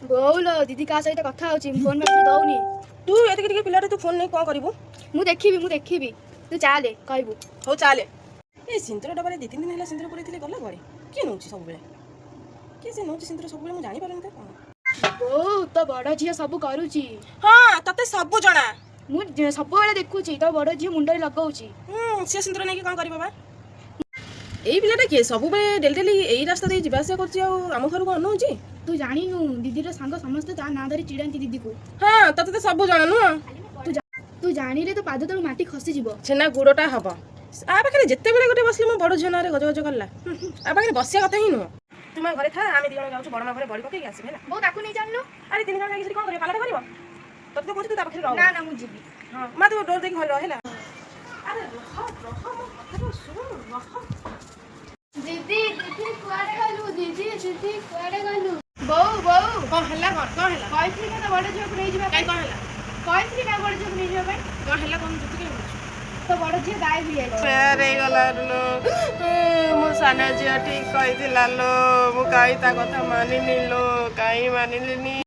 ବୋଉଲୋ ଦିଦି କାହା ସହିତ କଥା ହଉଛି ଫୋନ୍ ମାତ୍ର ଦଉନି। ତୁ ଏତିକି ଟିକେ ପିଲାଟେ ତୁ ଫୋନ୍ ନେଇ କ'ଣ କରିବୁ? ମୁଁ ଦେଖିବି ତୁ ଚାଲେ କହିବୁ। ହଉ ଚାଲେ। ଏ ସିନ୍ଦୁର ଡବାରେ 2-3 ଦିନ ହେଲା ସିନ୍ଦୁର ପୁରେଇଥିଲେ ଗଲା କୁଆଡ଼େ? କିଏ ନେଉଛି ସବୁବେଳେ? କିଏ ସେ ନେଉଛି ସିନ୍ଦୁର ସବୁବେଳେ ମୁଁ ଜାଣିପାରୁନି ତ କ'ଣ? ବୋଉ ତୋ ବଡ଼ ଝିଅ ସବୁ କରୁଛି। ହଁ ତତେ ସବୁ ଜଣା। ମୁଁ ସବୁବେଳେ ଦେଖୁଛି ତୋ ବଡ଼ ଝିଅ ମୁଣ୍ଡରେ ଲଗାଉଛି। ସେ ସିନ୍ଦୁର ନେଇକି କ'ଣ କରିବ ବା? ଏଇ ପିଲାଟା କିଏ ସବୁବେଳେ ଡେଲି ଏଇ ରାସ୍ତା ଦେଇ ଯିବା ଆସିବା କରୁଛି ଆଉ ଆମ ଘରକୁ ଅନଉଛି? ତୁ ଜାଣିନୁ ଦିଦିର ସାଙ୍ଗ ସମସ୍ତେ ତା ନାଁ ଧରି ଚିଡ଼ାନ୍ତି ଦିଦିକୁ। ହଁ ତତେ ତ ସବୁ ଜଣା ନୁହଁ? ତୁ ଜାଣିଲେ ତୋ ପାଦ ତଳୁ ମାଟି ଖସିଯିବ। ଛେନା ଗୁଡ଼ଟା ହବ। ଆ ପାଖରେ ଯେତେବେଳେ ଗୋଟେ ବସିଲେ ମୋ ବଡ଼ ଝିଅ ନାଁରେ ଗଜଗଜ କଲା। ଆ ପାଖରେ ବସିବା କଥା ହିଁ ନୁହଁ। ତୁମ ଘରେ ଥା ଆମେ 2 ଜଣ ଯାଉଛୁ ବଡ଼ ମା ଘରେ ବଡ଼ି ପକେଇକି ଆସିବେ ହେଲା। ବୋଉ ତାକୁ ନେଇ ଚାଲୁନୁ। ଆରେ 3 ଜଣ ଯାଇକି ସେଠି କ'ଣ କରିବ? ପାଲାଟା କରିବ? ତତେ ତ କହୁଛି ତୁ ତା ପାଖରେ ରହ। ନା ମୁଁ ଯିବି। ହଁ ମା ତୁ ଡୋର ଦେଇକି ଘରେ ରହ ହେଲା। ଆରେ ରହ ମୋ କଥାଟା ଶୁଣ ରହ। ଦିଦି କୁଆଡ଼େ ଗଲୁ? ଦିଦି କୁଆଡ଼େ ଗଲୁ? ବୋଉ କ'ଣ ହେଲା? କ'ଣ ହେଲା? କହିଥିଲି ନା ତୋ ବଡ଼ ଝିଅକୁ ନେଇଯିବା ପାଇଁ। କ'ଣ ହେଲା? କହିଥିଲି ନା ବଡ଼ ଝିଅକୁ ନେଇଯିବା ପାଇଁ। କ'ଣ ହେଲା? କ'ଣ ଯୁକ୍ତି କେମିତି? ତୋ ବଡ଼ ଝିଅ ଗାୟବ ହେଇଯାଇଛି। ଫେର ହେଇଗଲା ଲୋ। ମୋ ସାନ ଝିଅ ଠିକ୍ କହିଥିଲା ଲୋ। ମୁଁ କାହିଁ ତା କଥା ମାନିନି ଲୋ। କାହିଁ ମାନିଲିନି?